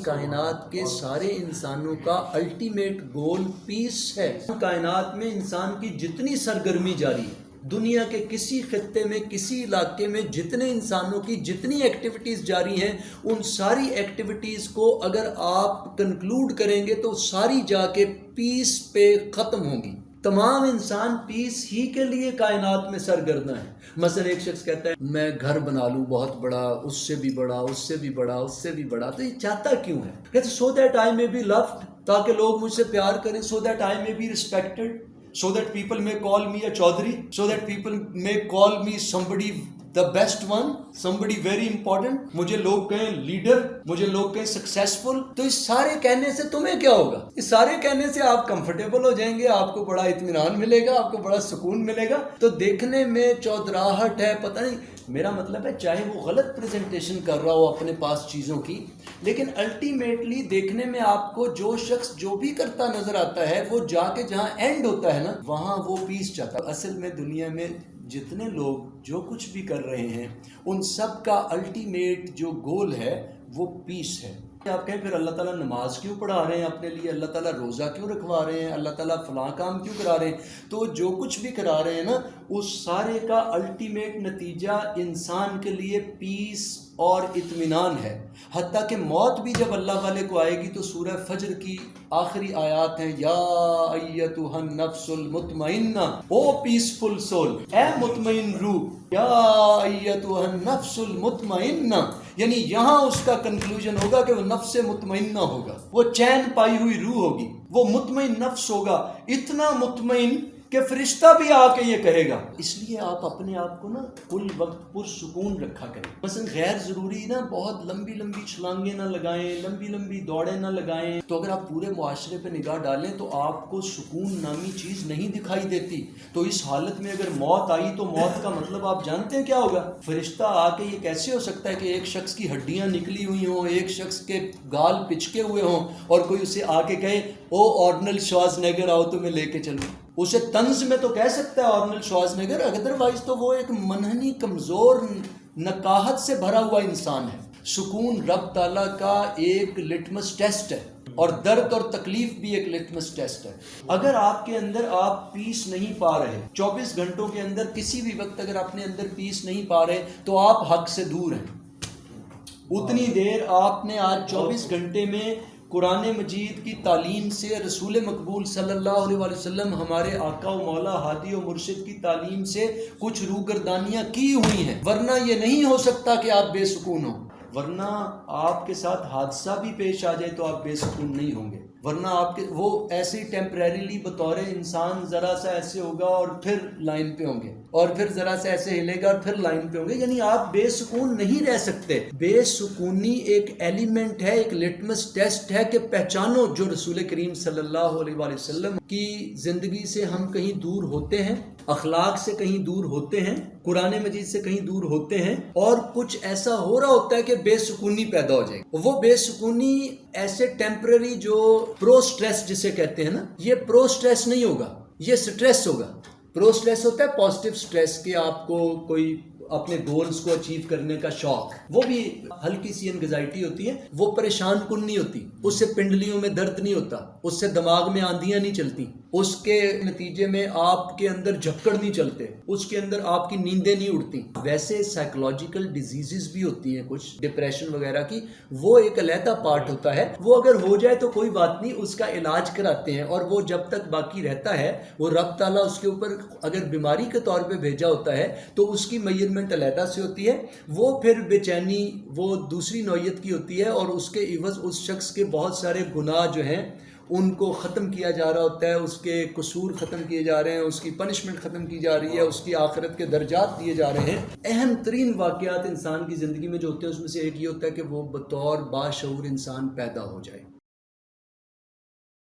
کائنات کے سارے انسانوں کا الٹیمیٹ گول پیس ہے۔ کائنات میں انسان کی جتنی سرگرمی جاری ہے، دنیا کے کسی خطے میں، کسی علاقے میں جتنے انسانوں کی جتنی ایکٹیویٹیز جاری ہیں، ان ساری ایکٹیویٹیز کو اگر آپ کنکلوڈ کریں گے تو ساری جا کے پیس پہ ختم ہوں گی۔ تمام انسان پیس ہی کے لیے کائنات میں سرگرداں ہیں۔ مثلا ایک شخص کہتا ہے میں گھر بنا لوں بہت بڑا، اس سے بھی بڑا، اس سے بھی بڑا، اس سے بھی بڑا، تو یہ چاہتا کیوں ہے؟ کہتے سو that I may be loved, تاکہ لوگ مجھ سے پیار کریں، سو that I may be respected, so that people may call me a chaudhary, so that people may call me somebody the best one, somebody very important، مجھے لوگ کہیں leader, مجھے لوگ کہیں سکسیسفل۔ تو اس سارے کہنے سے تمہیں کیا ہوگا؟ اس سارے کہنے سے آپ کمفرٹیبل ہو جائیں گے، آپ کو بڑا اطمینان ملے گا، آپ کو بڑا سکون ملے گا۔ تو دیکھنے میں چودراہٹ ہے، پتہ نہیں، میرا مطلب ہے چاہے وہ غلط پریزنٹیشن کر رہا ہو اپنے پاس چیزوں کی، لیکن الٹیمیٹلی دیکھنے میں آپ کو جو شخص جو بھی کرتا نظر آتا ہے، وہ جا کے جہاں اینڈ ہوتا ہے نا، وہاں وہ پیس چاہتا ہے۔ اصل میں دنیا میں جتنے لوگ جو کچھ بھی کر رہے ہیں، ان سب کا الٹیمیٹ جو گول ہے وہ پیس ہے۔ آپ کہیں پھر اللہ تعالیٰ نماز کیوں پڑھا رہے ہیں اپنے لیے، اللہ تعالیٰ روزہ کیوں رکھوا رہے ہیں، اللہ تعالیٰ فلاں کام کیوں کرا رہے ہیں؟ تو جو کچھ بھی کرا رہے ہیں نا، اس سارے کا الٹیمیٹ نتیجہ انسان کے لیے پیس اور اطمینان ہے۔ حتیٰ کہ موت بھی جب اللہ والے کو آئے گی تو سورہ فجر کی آخری آیات ہیں، یا ایتھا النفس المطمئنہ، او پیسفل سول، اے مطمئن روح، یا ایتھا النفس المطمئنہ، یعنی یہاں اس کا کنکلوژن ہوگا کہ وہ نفس مطمئنہ ہوگا، وہ چین پائی ہوئی روح ہوگی، وہ مطمئن نفس ہوگا، اتنا مطمئن کہ فرشتہ بھی آ کے یہ کہے گا۔ اس لیے آپ اپنے آپ کو نا کل وقت پرسکون رکھا کریں۔ مثلا غیر ضروری نا بہت لمبی لمبی چھلانگیں نہ لگائیں، لمبی لمبی دوڑیں نہ لگائیں۔ تو اگر آپ پورے معاشرے پہ نگاہ ڈالیں تو آپ کو سکون نامی چیز نہیں دکھائی دیتی۔ تو اس حالت میں اگر موت آئی تو موت کا مطلب آپ جانتے ہیں کیا ہوگا؟ فرشتہ آ کے یہ کیسے ہو سکتا ہے کہ ایک شخص کی ہڈیاں نکلی ہوئی ہوں، ایک شخص کے گال پچکے ہوئے ہوں، اور کوئی اسے آ کے کہے او آرنلڈ شوازنیگر آؤ تمہیں لے کے چلوں۔ اسے طنز میں تو کہہ سکتا ہے آرنلڈ شوازنیگر، ادروائز تو وہ ایک منحنی کمزور نکاہت سے بھرا ہوا انسان ہے۔ سکون رب تعالیٰ کا ایک لٹمس ٹیسٹ ہے، اور درد اور تکلیف بھی ایک لٹمس ٹیسٹ ہے۔ اگر آپ کے اندر آپ پیس نہیں پا رہے، 24 گھنٹوں کے اندر کسی بھی وقت اگر اپنے اندر پیس نہیں پا رہے تو آپ حق سے دور ہیں۔ اتنی دیر آپ نے آج 24 گھنٹے میں قرآن مجید کی تعلیم سے، رسول مقبول صلی اللہ علیہ وسلم ہمارے آقا و مولا ہادی و مرشد کی تعلیم سے کچھ روگردانیاں کی ہوئی ہیں، ورنہ یہ نہیں ہو سکتا کہ آپ بے سکون ہوں۔ ورنہ آپ کے ساتھ حادثہ بھی پیش آ جائے تو آپ بے سکون نہیں ہوں گے، ورنہ آپ کے وہ ایسے ہی ٹیمپریریلی بطور انسان ذرا سا ایسے ہوگا اور پھر لائن پہ ہوں گے، اور پھر ذرا سا ایسے ہلے گا اور پھر لائن پہ ہوں گے، یعنی آپ بے سکون نہیں رہ سکتے۔ بے سکونی ایک ایلیمنٹ ہے، ایک لٹمس ٹیسٹ ہے کہ پہچانو جو رسول کریم صلی اللہ علیہ وآلہ وسلم کی زندگی سے ہم کہیں دور ہوتے ہیں، اخلاق سے کہیں دور ہوتے ہیں، قرآن مجید سے کہیں دور ہوتے ہیں، اور کچھ ایسا ہو رہا ہوتا ہے کہ بے سکونی پیدا ہو جائے گی۔ وہ بے سکونی ایسے ٹیمپرری جو پرو سٹریس جسے کہتے ہیں نا، یہ پرو سٹریس نہیں ہوگا، یہ سٹریس ہوگا۔ پرو سٹریس ہوتا ہے پازیٹیو سٹریس، کہ آپ کو کوئی اپنے گولز کو اچیو کرنے کا شوق، وہ بھی ہلکی سی انگزائٹی ہوتی ہے، وہ پریشان کن نہیں ہوتی، اس سے پنڈلیوں میں درد نہیں ہوتا، اس سے دماغ میں آندیاں نہیں چلتی، اس کے نتیجے میں آپ کے اندر جھکڑ نہیں چلتے، اس کے اندر آپ کی نیندیں نہیں اڑتی۔ ویسے سائیکولوجیکل ڈیزیزز بھی ہوتی ہیں کچھ، ڈپریشن وغیرہ کی، وہ ایک علیحدہ پارٹ ہوتا ہے، وہ اگر ہو جائے تو کوئی بات نہیں، اس کا علاج کراتے ہیں، اور وہ جب تک باقی رہتا ہے وہ رب تعالیٰ اس کے اوپر اگر بیماری کے طور پہ بھیجا ہوتا ہے تو اس کی میجرمنٹ علیحدہ سے ہوتی ہے، وہ پھر بے چینی وہ دوسری نوعیت کی ہوتی ہے، اور اس کے عوض اس شخص کے بہت سارے گناہ جو ہیں ان کو ختم کیا جا رہا ہوتا ہے، اس کے قصور ختم کیے جا رہے ہیں، اس کی پنشمنٹ ختم کی جا رہی ہے، اس کی آخرت کے درجات دیے جا رہے ہیں۔ اہم ترین واقعات انسان کی زندگی میں جو ہوتے ہیں اس میں سے ایک یہ ہوتا ہے کہ وہ بطور باشعور انسان پیدا ہو جائے۔